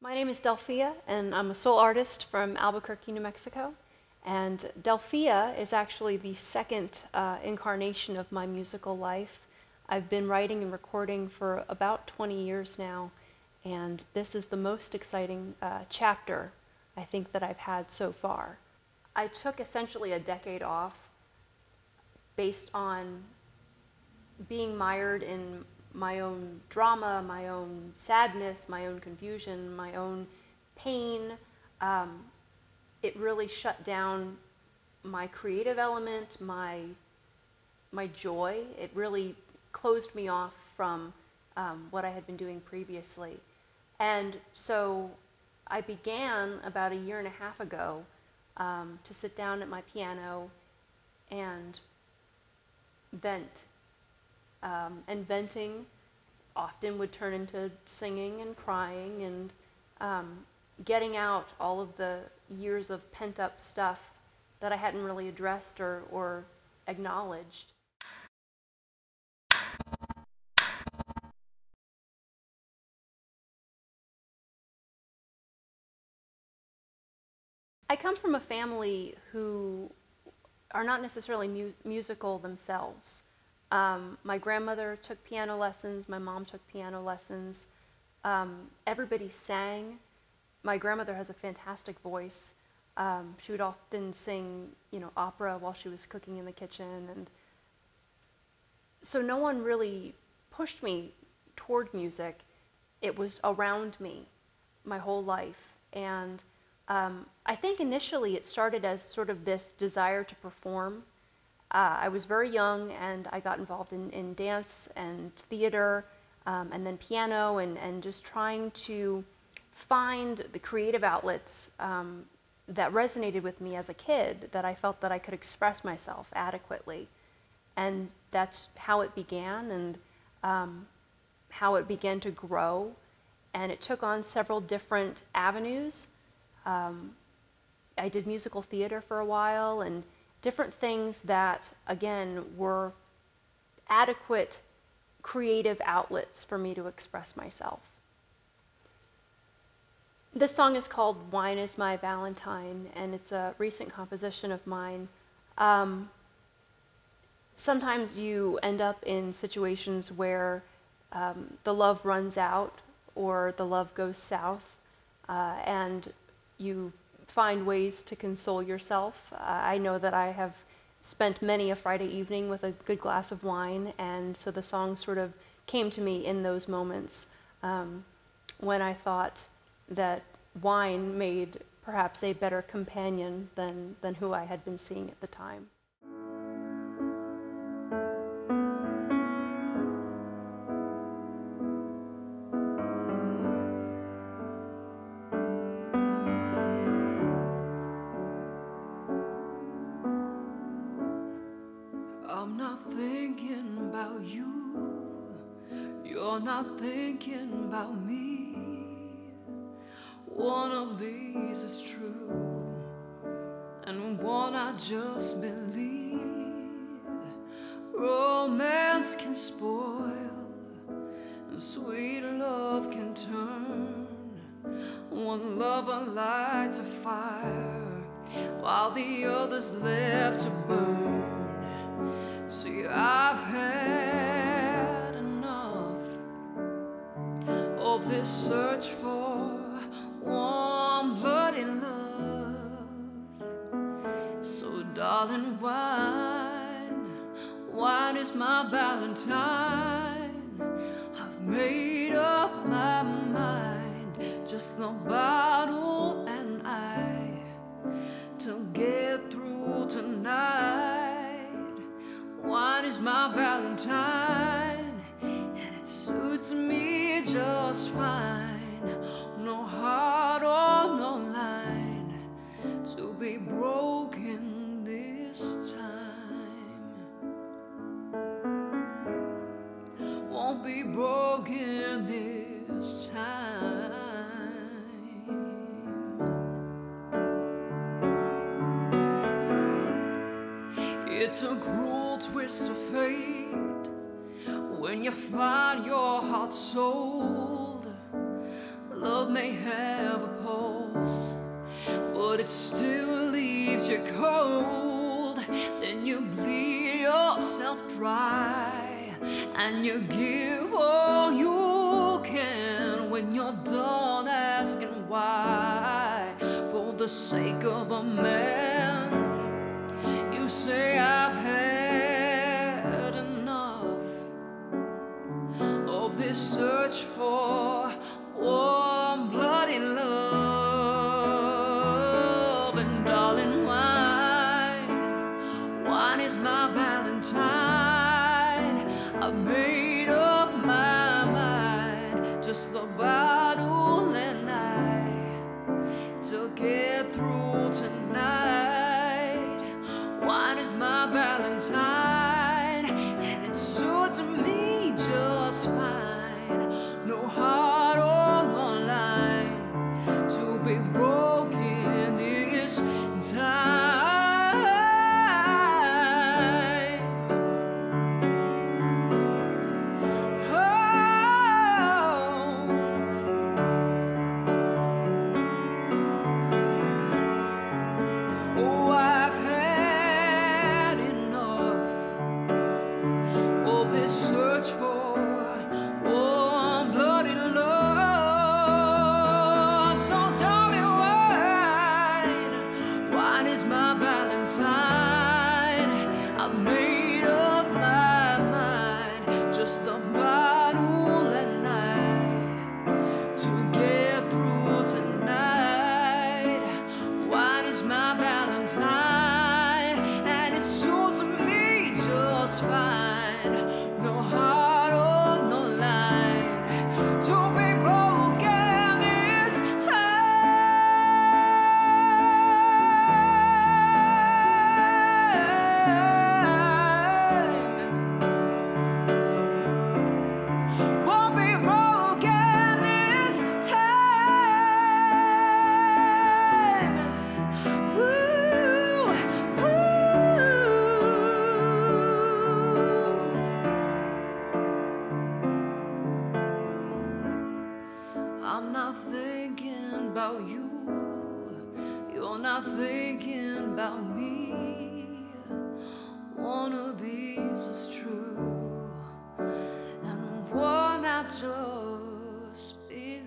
My name is Delphia, and I'm a soul artist from Albuquerque, New Mexico. And Delphia is actually the second incarnation of my musical life. I've been writing and recording for about 20 years now, and this is the most exciting chapter, I think, that I've had so far. I took essentially a decade off based on being mired in my own drama, my own sadness, my own confusion, my own pain. It really shut down my creative element, my joy. It really closed me off from what I had been doing previously. And so I began about a year and a half ago to sit down at my piano and vent. And venting often would turn into singing and crying and getting out all of the years of pent-up stuff that I hadn't really addressed or acknowledged. I come from a family who are not necessarily musical themselves. My grandmother took piano lessons, my mom took piano lessons. Everybody sang. My grandmother has a fantastic voice. She would often sing, opera while she was cooking in the kitchen. And so no one really pushed me toward music. It was around me my whole life. And I think initially it started as sort of this desire to perform. I was very young, and I got involved in dance and theater, and then piano, and just trying to find the creative outlets that resonated with me as a kid, that I felt that I could express myself adequately. And that's how it began, and how it began to grow. And it took on several different avenues. I did musical theater for a while, and different things that, again, were adequate creative outlets for me to express myself. This song is called Wine is My Valentine, and it's a recent composition of mine. Sometimes you end up in situations where the love runs out or the love goes south, and you find ways to console yourself. I know that I have spent many a Friday evening with a good glass of wine, and so the song sort of came to me in those moments when I thought that wine made perhaps a better companion than who I had been seeing at the time. I'm not thinking about you, you're not thinking about me. One of these is true, and one I just believe. Romance can spoil, and sweet love can turn. One lover lights a fire, while the other's left to burn. See, I've had enough of this search for warm bloody love. So darling, wine is my Valentine. I've made up my mind, just the bottle and I, to get through tonight. Wine is my Valentine, and it suits me just fine. No heart or no line to be broken this time. Won't be broken this time. It's a cruel twist of fate when you find your heart sold. Love may have a pulse, but it still leaves you cold. Then you bleed yourself dry, and you give all you can. When you're done asking why, for the sake of a man, you say I've had enough of this search for warm, bloody love. And darling, wine is my Valentine. I've made up my mind, just the bottle and I, to get through tonight. Wine is my Valentine, and it suits me just fine. No heart on the line to be broken this time. Oh, I've had enough of this search for warm, bloody love. So darling, wine is my Valentine. I've made up my mind, just the bottle and I, to get through tonight. Wine is my Valentine, and it suits me just fine. No heart on the line to be broken this time. Won't be broken this time. Woo, I'm not thinking about you, you're not thinking about me. One of these is true, and one I just believe.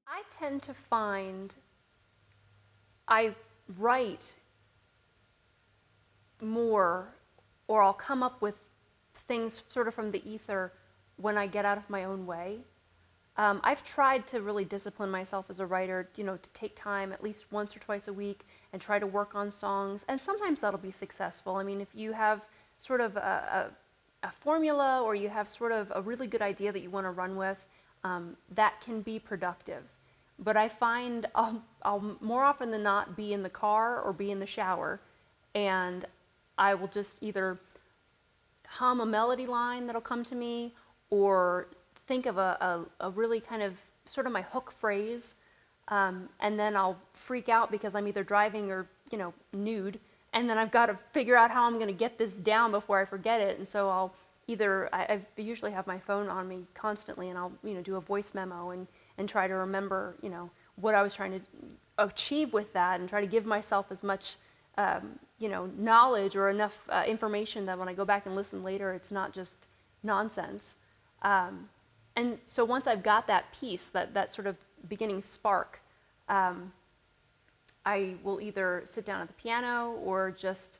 I tend to find I write more, or I'll come up with things sort of from the ether when I get out of my own way. I've tried to really discipline myself as a writer, to take time at least once or twice a week and try to work on songs, and sometimes that'll be successful. I mean, if you have sort of a formula, or you have sort of a really good idea that you want to run with, that can be productive. But I find I'll more often than not be in the car or be in the shower, and I will just either hum a melody line that'll come to me, or think of a really kind of sort of my hook phrase, and then I'll freak out because I'm either driving or nude, and then I've got to figure out how I'm going to get this down before I forget it. And so I'll I usually have my phone on me constantly, and I'll do a voice memo and try to remember what I was trying to achieve with that, and try to give myself as much knowledge or enough information that when I go back and listen later, it's not just nonsense. And so once I've got that piece, that sort of beginning spark, I will either sit down at the piano or just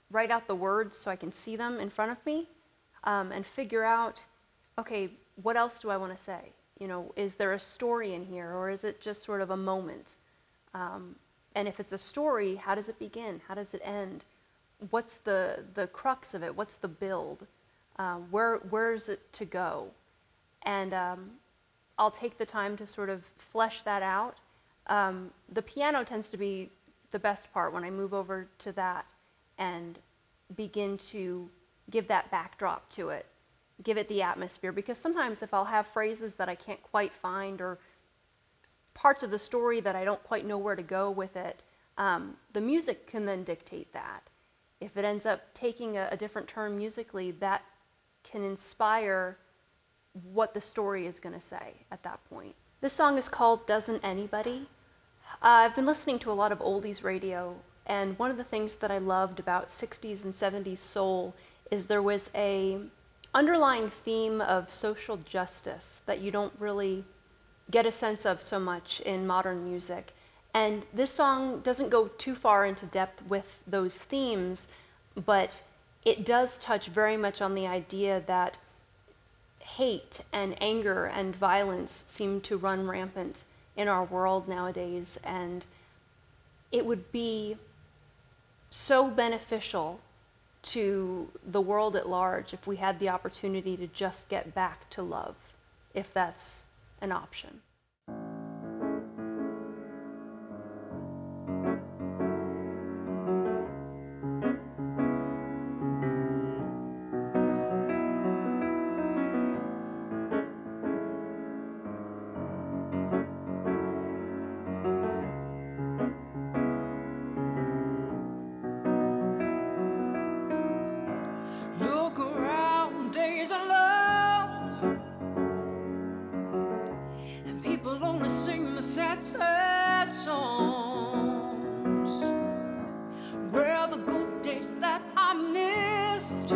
write out the words so I can see them in front of me, and figure out, okay, what else do I want to say? Is there a story in here, or is it just sort of a moment? And if it's a story, how does it begin? How does it end? What's the crux of it? What's the build? Where is it to go? And I'll take the time to sort of flesh that out. The piano tends to be the best part when I move over to that and begin to give that backdrop to it. give it the atmosphere, because sometimes if I'll have phrases that I can't quite find or parts of the story that I don't quite know where to go with it, the music can then dictate that. If it ends up taking a different turn musically, that can inspire what the story is going to say at that point. This song is called Doesn't Anybody? I've been listening to a lot of oldies radio, and one of the things that I loved about 60s and 70s soul is there was a underlying theme of social justice that you don't really get a sense of so much in modern music. And this song doesn't go too far into depth with those themes, but it does touch very much on the idea that hate and anger and violence seem to run rampant in our world nowadays, and it would be so beneficial to the world at large if we had the opportunity to just get back to love, if that's an option. Look around, days are long, and people only sing the sad, sad songs. Where are the good days that I missed?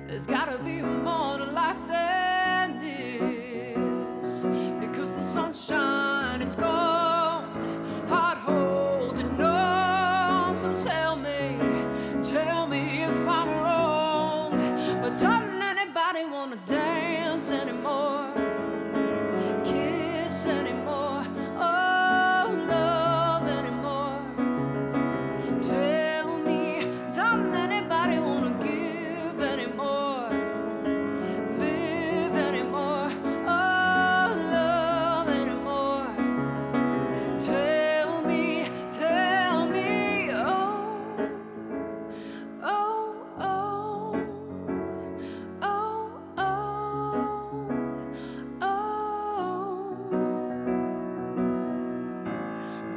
There's gotta be more to life than this, because the sunshine, it's gone, heart holding on. So tell me if I'm wrong, but doesn't anybody wanna dance anymore, kiss anymore, oh, love anymore? Tell me, doesn't anybody wanna give anymore, live anymore, oh, love anymore? Tell me, oh.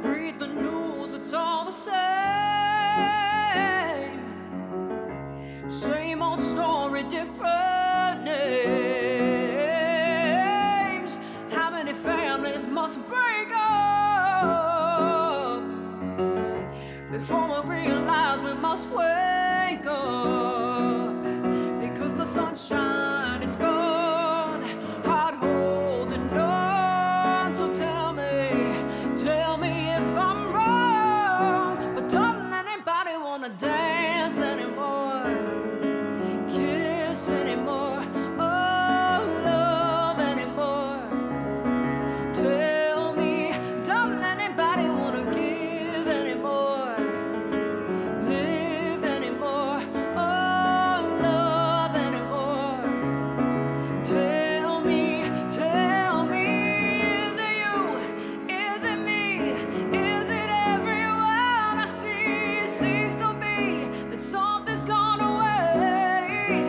Read the news, it's all the same. Same old story, different names. How many families must break up before we realize we must wake up? Because the sunshine, it's gone, heart holding on. So tell me if I'm wrong, but doesn't anybody wanna dance anymore, kiss anymore, oh, love anymore? Tell me, doesn't anybody wanna give anymore, live anymore, oh, love anymore? Tell me, is it you, is it me, is it everyone I see? Seems to be that something's gone away.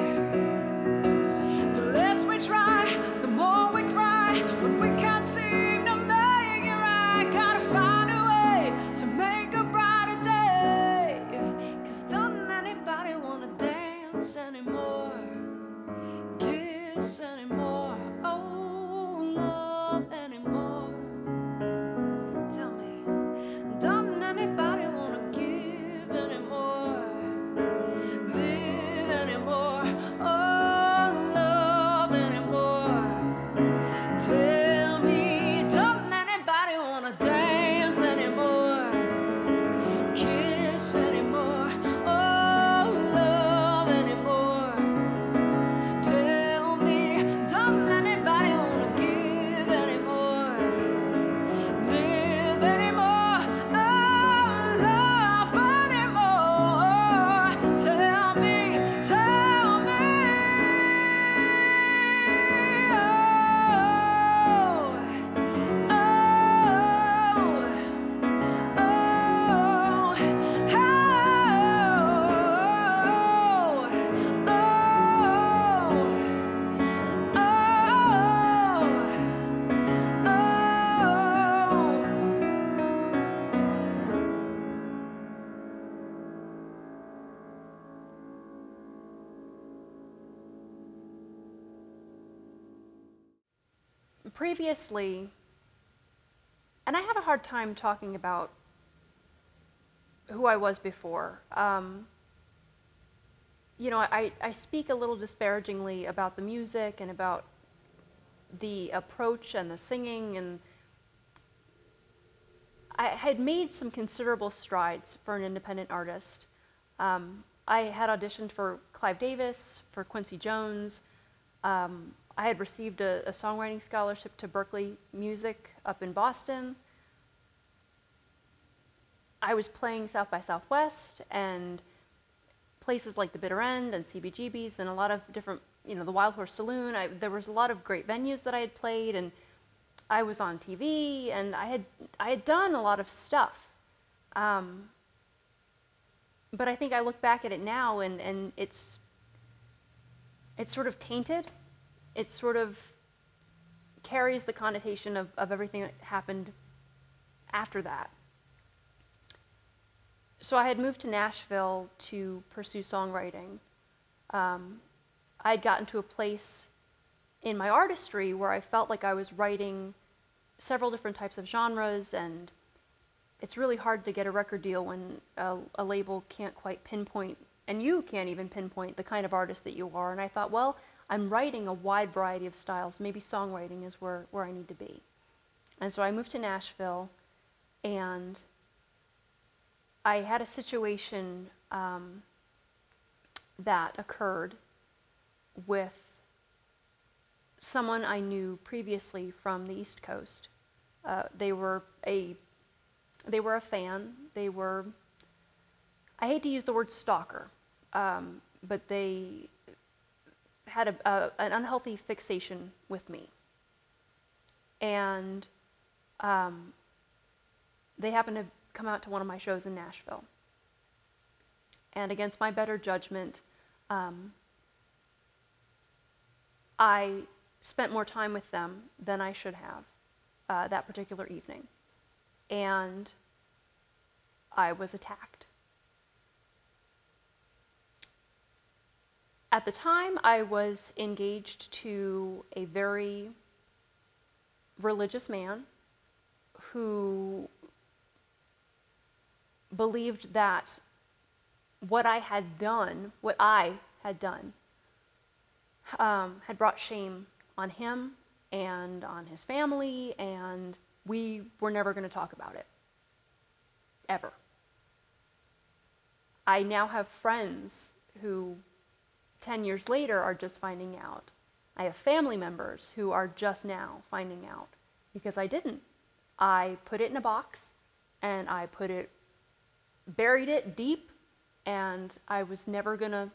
The less we try, the more we cry, when we can't seem to make it right. Gotta find a way to make a brighter day, 'cause doesn't anybody wanna dance anymore, kiss anymore, oh, love anymore? Tell me, doesn't anybody wanna give anymore, live anymore, oh, love anymore? Tell me, doesn't anybody wanna dance anymore, kiss anymore, oh, love anymore? Tell me, doesn't anybody wanna give anymore, previously, and I have a hard time talking about who I was before. You know, I speak a little disparagingly about the music and about the approach and the singing, and I had made some considerable strides for an independent artist. I had auditioned for Clive Davis, for Quincy Jones. I had received a songwriting scholarship to Berklee Music up in Boston. I was playing South by Southwest and places like the Bitter End and CBGB's and a lot of different, you know, the Wild Horse Saloon. There was a lot of great venues that I had played, and I was on TV, and I had done a lot of stuff. But I think I look back at it now, and it's sort of tainted. It sort of carries the connotation of everything that happened after that. So I had moved to Nashville to pursue songwriting. I had gotten to a place in my artistry where I felt like I was writing several different types of genres, and it's really hard to get a record deal when a label can't quite pinpoint, and you can't even pinpoint the kind of artist that you are. And I thought, well, I'm writing a wide variety of styles. Maybe songwriting is where I need to be. And so I moved to Nashville, and I had a situation that occurred with someone I knew previously from the East Coast. They were a fan. They were, I hate to use the word stalker, but they had an unhealthy fixation with me. And they happened to come out to one of my shows in Nashville. And against my better judgment, I spent more time with them than I should have that particular evening. And I was attacked. At the time, I was engaged to a very religious man who believed that what I had done had brought shame on him and on his family, and we were never going to talk about it, ever. I now have friends who 10 years later are just finding out. I have family members who are just now finding out because I didn't. I put it in a box, and I buried it deep, and I was never going to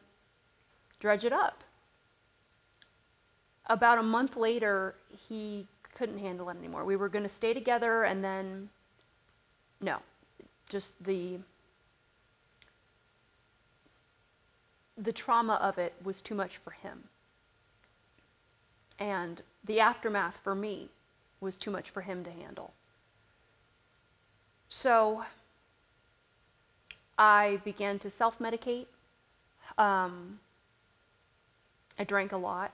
dredge it up. About a month later, he couldn't handle it anymore. We were going to stay together, and then, no, just the trauma of it was too much for him. And the aftermath for me was too much for him to handle. So I began to self-medicate. I drank a lot.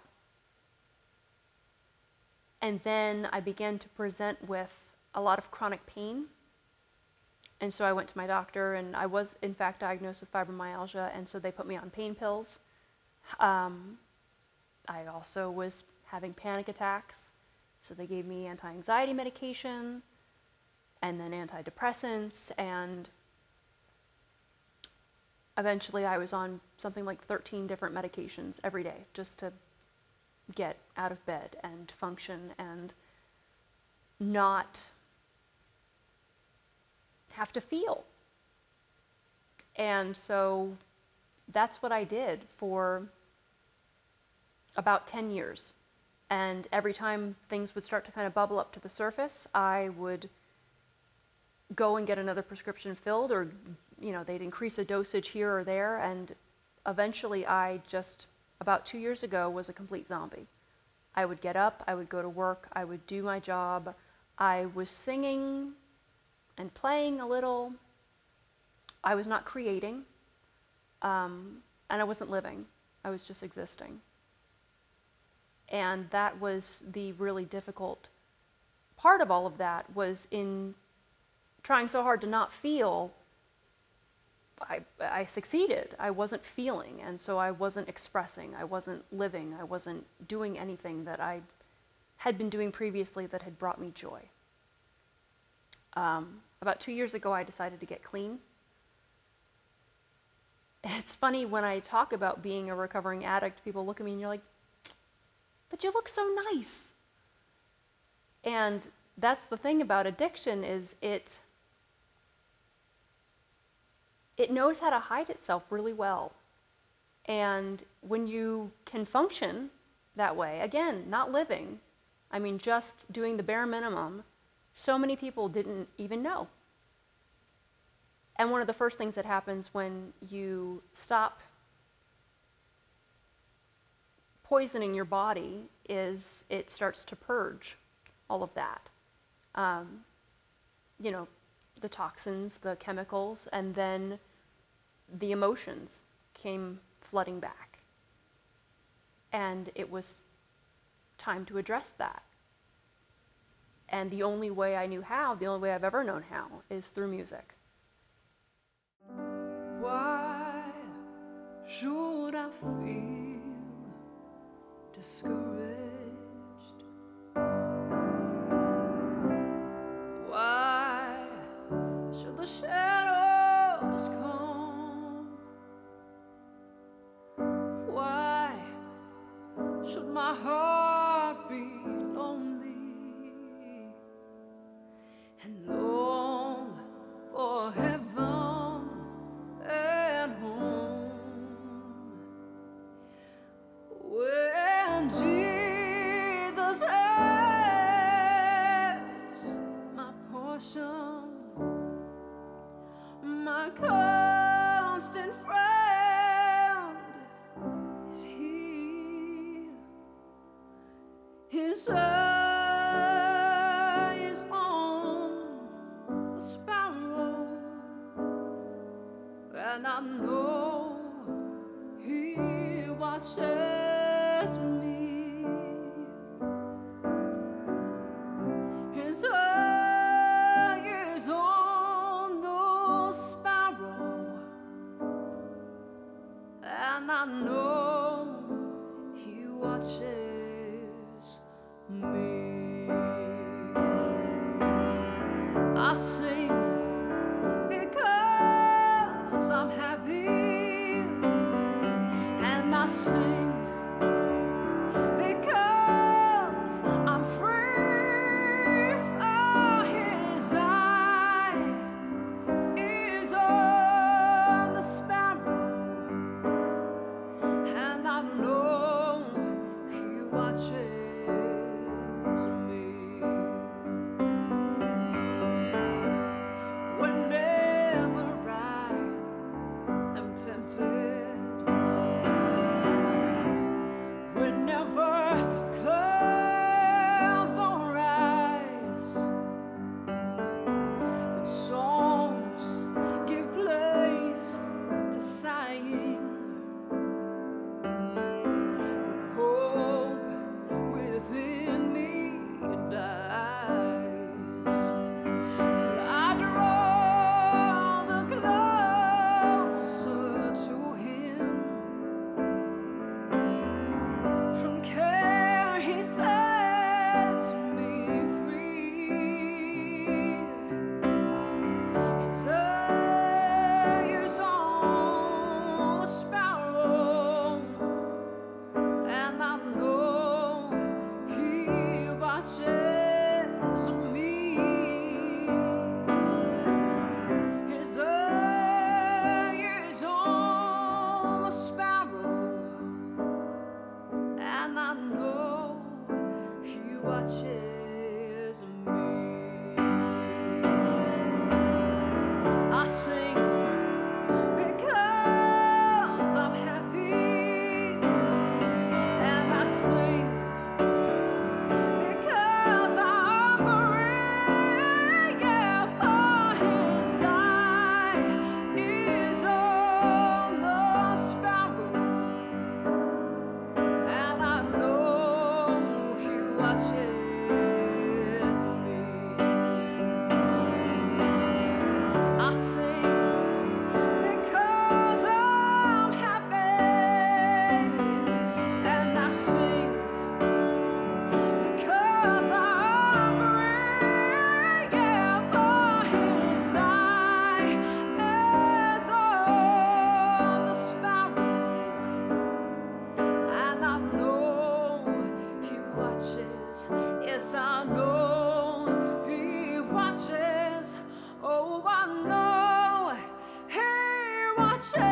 And then I began to present with a lot of chronic pain. And so I went to my doctor, and I was in fact diagnosed with fibromyalgia, and so they put me on pain pills. I also was having panic attacks, so they gave me anti-anxiety medication, and then antidepressants, and eventually I was on something like 13 different medications every day just to get out of bed and function and not have to feel. And so that's what I did for about 10 years. And every time things would start to kind of bubble up to the surface, I would go and get another prescription filled, or, you know, they'd increase a dosage here or there, and eventually I just, about 2 years ago, was a complete zombie. I would get up, I would go to work, I would do my job, I was singing and playing a little, I was not creating, and I wasn't living, I was just existing. And that was the really difficult part of all of that was in trying so hard to not feel. I succeeded. I wasn't feeling, and so I wasn't expressing, I wasn't living, I wasn't doing anything that I had been doing previously that had brought me joy. About 2 years ago, I decided to get clean. It's funny when I talk about being a recovering addict, people look at me and you're like, but you look so nice. And that's the thing about addiction, is it knows how to hide itself really well. And when you can function that way, again, not living, I mean, just doing the bare minimum, so many people didn't even know. And one of the first things that happens when you stop poisoning your body is it starts to purge all of that. You know, the toxins, the chemicals, and then the emotions came flooding back. And it was time to address that. And the only way I knew how, the only way I've ever known how, is through music. Why should I feel discouraged? Why should the shadows come? Why should my heart be lonely and long for heaven and home? When Jesus is my portion, my constant friend is He. His eye is on the sparrow, and I know He watches me. His eye is on the sparrow, and I know He watches me. I sing because I'm happy, and I sing because I'm free, for His eye is on the sparrow, and I know He watches me. Whenever I am tempted, whenever clouds arise, when songs give place to sighing, when hope within me dies, I draw the closer to Him. From care He sets me free. His eye is on the sparrow, and I know He watches me. His eye is on the sparrow, and I know He watches me. I sing because I'm happy, and I sing because I'm free, yeah, for His eye is on the sparrow, and I know He watches me. 'cause I know He watches. Oh, I know He watches me.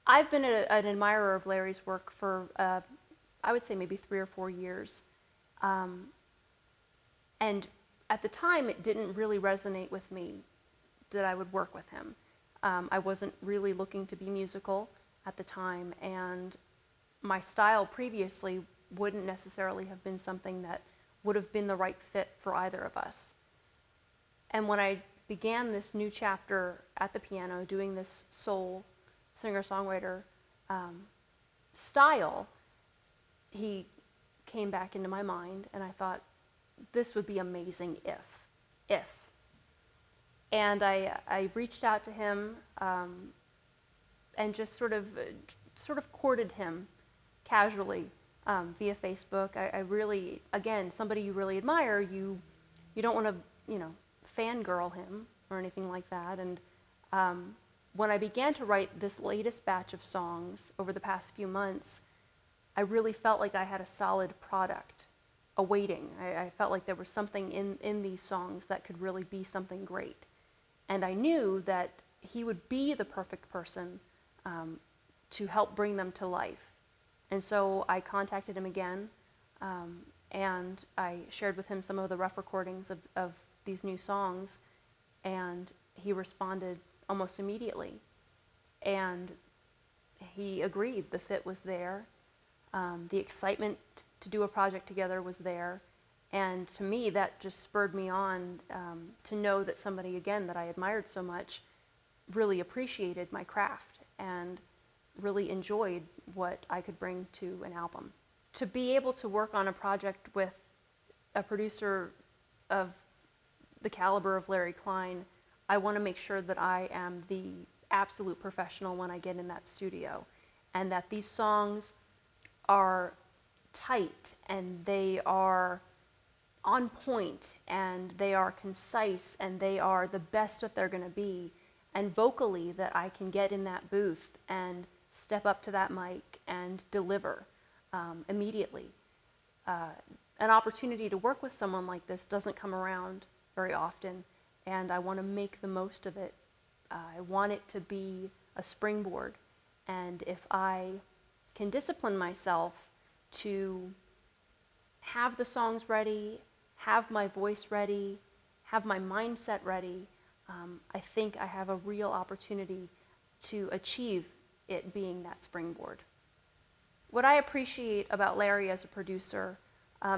I've been an admirer of Larry's work for, I would say maybe 3 or 4 years. And at the time, it didn't really resonate with me that I would work with him. I wasn't really looking to be musical at the time, and my style previously wouldn't necessarily have been something that would have been the right fit for either of us. And when I began this new chapter at the piano, doing this soul singer-songwriter style, he came back into my mind, and I thought, this would be amazing if. And I reached out to him and just sort of courted him casually via Facebook. I really, again, somebody you really admire, you don't want to, fangirl him or anything like that. And when I began to write this latest batch of songs over the past few months, I really felt like I had a solid product awaiting. I felt like there was something in these songs that could really be something great. And I knew that he would be the perfect person to help bring them to life. And so I contacted him again, and I shared with him some of the rough recordings of these new songs, and he responded almost immediately. And he agreed. The fit was there. The excitement to do a project together was there. And to me, that just spurred me on to know that somebody, again, that I admired so much really appreciated my craft and really enjoyed what I could bring to an album. To be able to work on a project with a producer of the caliber of Larry Klein, I want to make sure that I am the absolute professional when I get in that studio, and that these songs are tight and they are on point and they are concise and they are the best that they're going to be, and vocally that I can get in that booth and step up to that mic and deliver immediately. An opportunity to work with someone like this doesn't come around very often, and I want to make the most of it. I want it to be a springboard, and if I can discipline myself to have the songs ready, have my voice ready, have my mindset ready, I think I have a real opportunity to achieve it being that springboard. What I appreciate about Larry as a producer,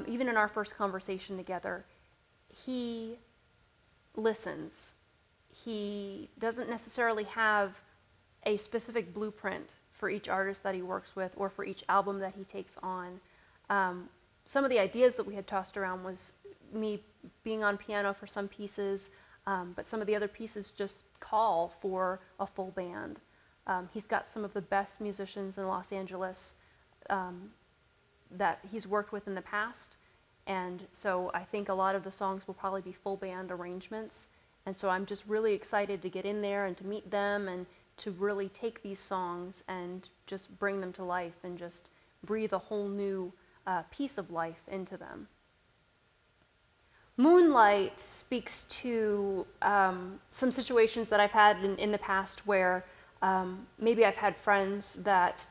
even in our first conversation together, he listens. He doesn't necessarily have a specific blueprint for each artist that he works with or for each album that he takes on. Some of the ideas that we had tossed around was me being on piano for some pieces, but some of the other pieces just call for a full band. He's got some of the best musicians in Los Angeles that he's worked with in the past, and so I think a lot of the songs will probably be full band arrangements, and so I'm just really excited to get in there and to meet them and to really take these songs and just bring them to life and just breathe a whole new piece of life into them. Moonlight speaks to some situations that I've had in the past where maybe I've had friends that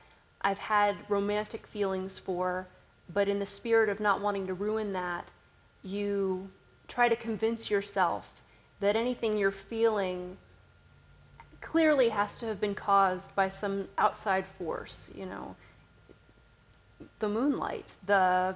I've had romantic feelings for, but in the spirit of not wanting to ruin that, you try to convince yourself that anything you're feeling clearly has to have been caused by some outside force, the moonlight, the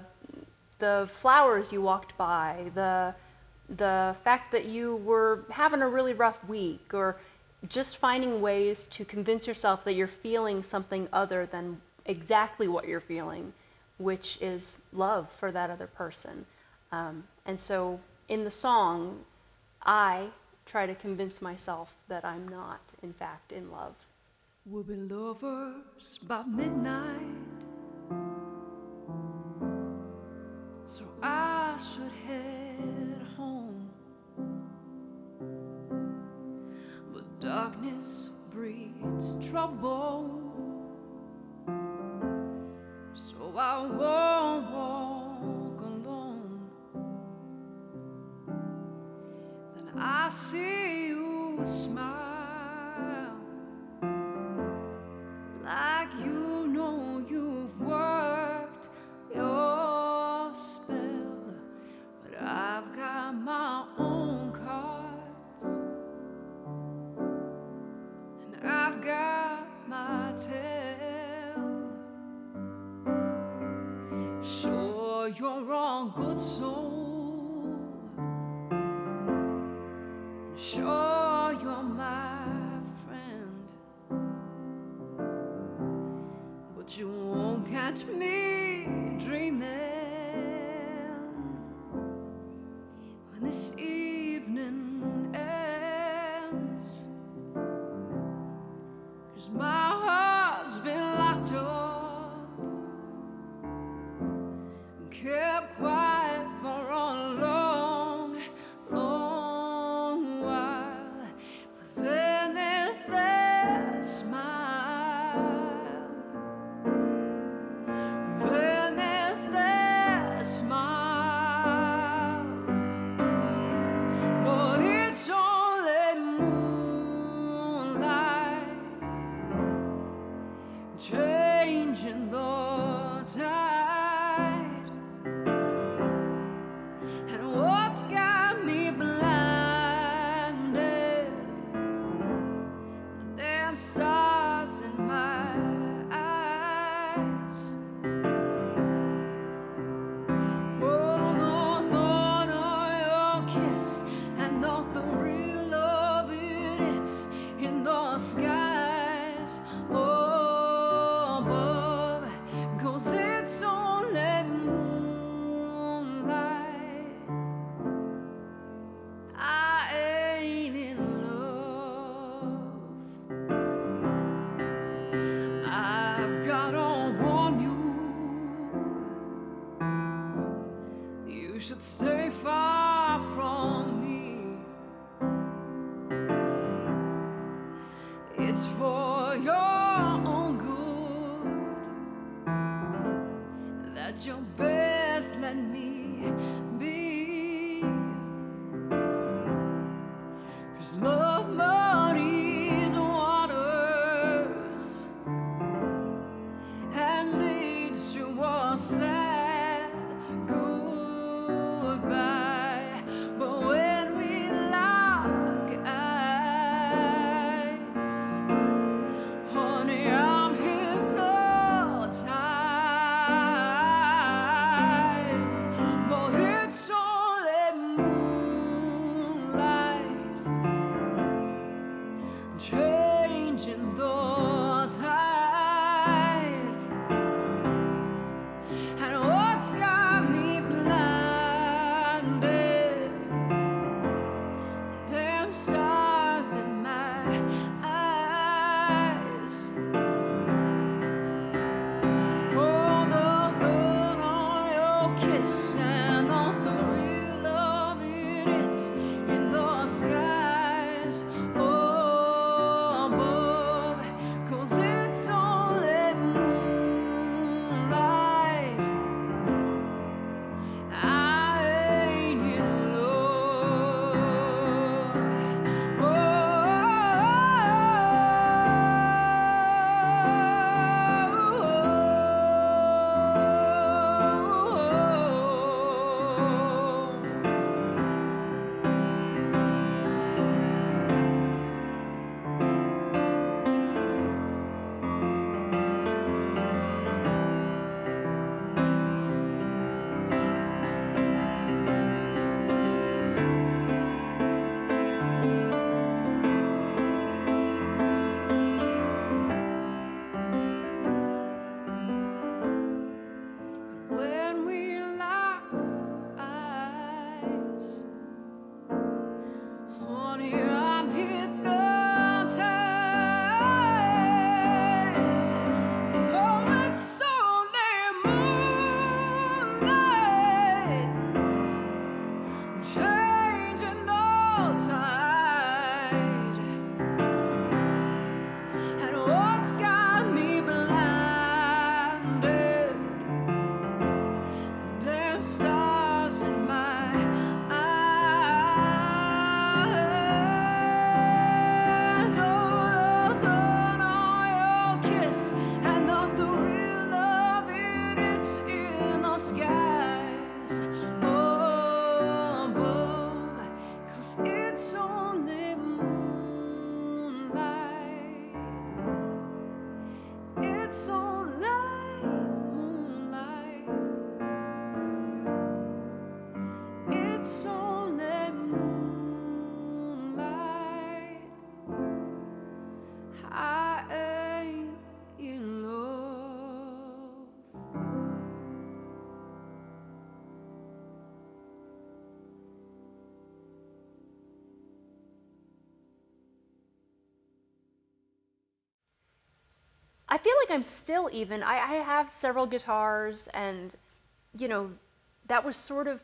flowers you walked by, the fact that you were having a really rough week, or just finding ways to convince yourself that you're feeling something other than exactly what you're feeling, which is love for that other person. And so in the song, I try to convince myself that I'm not, in fact, in love. We'll be lovers by midnight, so I should head home. But darkness breeds trouble, so I won't walk alone. Then I see you smile, like you know you've worked your spell. But I've got my own cards, and I've got my tale. Sure, you're a good soul, sure you're my friend, but you won't catch me dreaming when this evening ends. 'Cause my heart's been locked up and kept quiet for a long, long while. But then there's that smile, then there's that smile, but it's only moonlight changing the tide. And what's got me blinded, the damn stars in my eyes. Oh, the thought of your kiss, and the real love it's in the skies above. 'Cause it's only moonlight, I ain't in love. I've gotta warn you, you should stay far from me. It's for your own good that you best let me be. 'Cause love muddies waters and leads to a sad goodbye. But when we lock eyes, honey, I'm hypnotized. But it's only moonlight changing the tide. And skies above, 'cause it's only moonlight. It's only moonlight. It's only moonlight. I ain't in love. I feel like I'm still even. I have several guitars, and, you know, that was sort of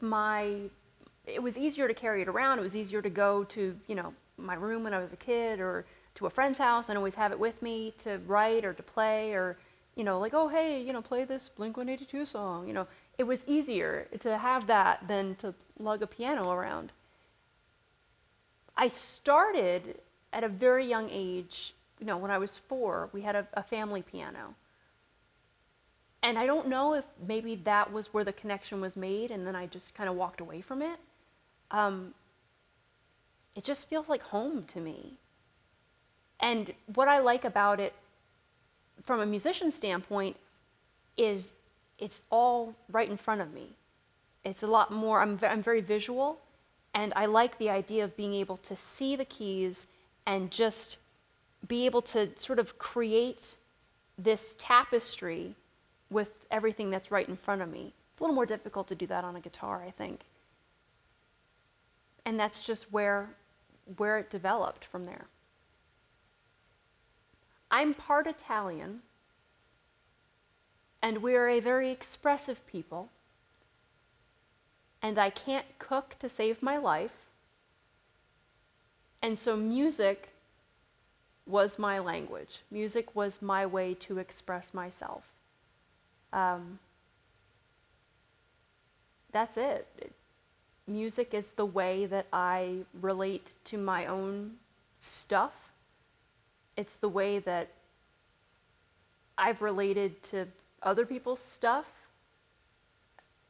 it was easier to carry it around. It was easier to go to, you know, my room when I was a kid, or to a friend's house and always have it with me to write or to play, or, you know, like, oh, hey, you know, play this Blink-182 song. You know, it was easier to have that than to lug a piano around. I started at a very young age. You know, when I was 4, we had a family piano. And I don't know if maybe that was where the connection was made, and then I just kind of walked away from it. It just feels like home to me. And what I like about it from a musician standpoint is it's all right in front of me. It's a lot more, I'm very visual, and I like the idea of being able to see the keys and just be able to sort of create this tapestry with everything that's right in front of me. It's a little more difficult to do that on a guitar, I think. And that's just where it developed from there. I'm part Italian, and we're a very expressive people, and I can't cook to save my life, and so music was my language. Music was my way to express myself. That's it. Music is the way that I relate to my own stuff. It's the way that I've related to other people's stuff.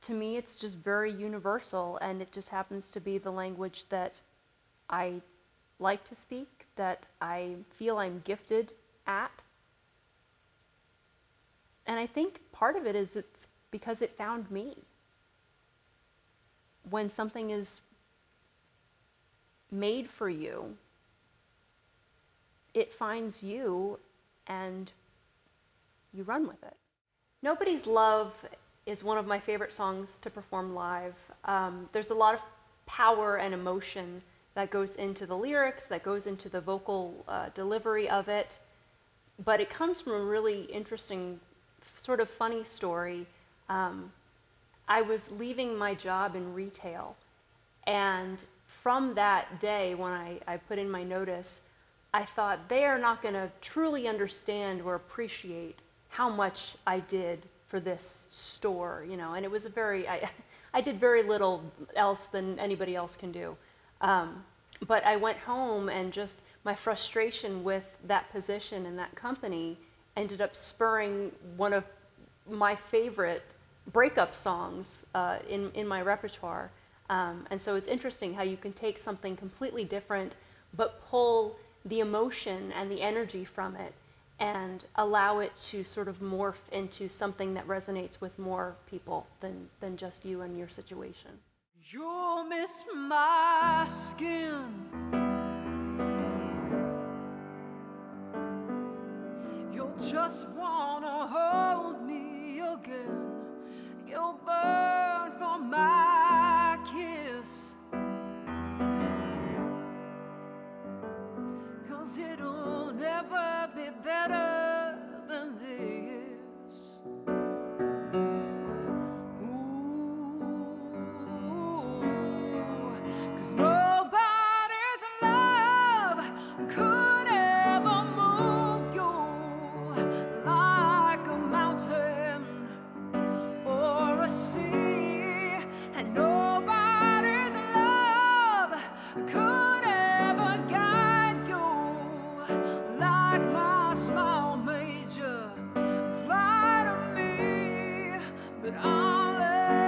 To me, it's just very universal, and it just happens to be the language that I like to speak, that I feel I'm gifted at. And I think part of it is it's because it found me. When something is made for you, it finds you and you run with it. Nobody's Love is one of my favorite songs to perform live. There's a lot of power and emotion that goes into the lyrics, that goes into the vocal delivery of it, but it comes from a really interesting, sort of funny story. I was leaving my job in retail, and from that day when I put in my notice, I thought they are not going to truly understand or appreciate how much I did for this store, you know, and it was I did very little else than anybody else can do. But I went home, and just my frustration with that position and that company ended up spurring one of my favorite breakup songs in my repertoire. And so it's interesting how you can take something completely different but pull the emotion and the energy from it and allow it to sort of morph into something that resonates with more people than just you and your situation. You'll miss my skin. You'll just wanna hold me again. You'll burn for my kiss. 'Cause it'll never be better than this. Nobody's love could ever move you like a mountain or a sea, and nobody's love could ever guide you like my small major. Fly to me, but I'll let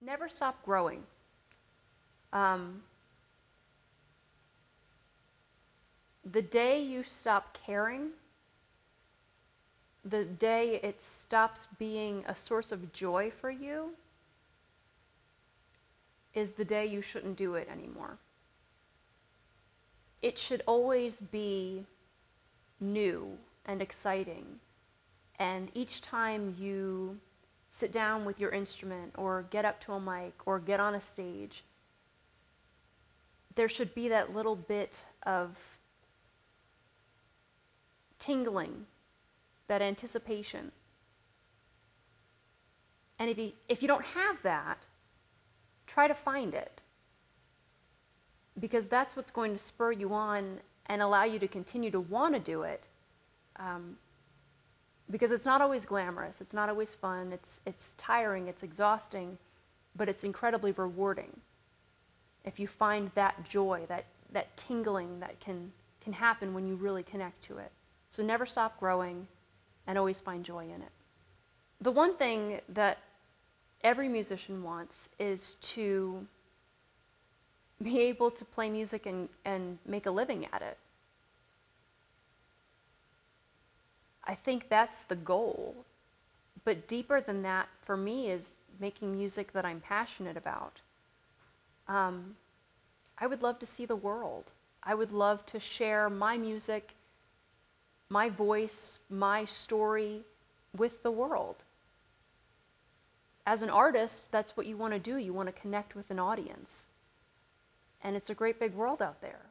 Never stop growing. The day you stop caring, the day it stops being a source of joy for you, is the day you shouldn't do it anymore. It should always be new and exciting. And each time you sit down with your instrument or get up to a mic or get on a stage, there should be that little bit of tingling, that anticipation. And if you don't have that, try to find it. Because that's what's going to spur you on and allow you to continue to want to do it. Because it's not always glamorous, it's not always fun, it's tiring, it's exhausting, but it's incredibly rewarding. If you find that joy, that tingling that can happen when you really connect to it. So never stop growing and always find joy in it. The one thing that every musician wants is to be able to play music and make a living at it. I think that's the goal. But deeper than that, for me, is making music that I'm passionate about. I would love to see the world. I would love to share my music, my voice, my story with the world. As an artist, that's what you want to do. You want to connect with an audience. And it's a great big world out there.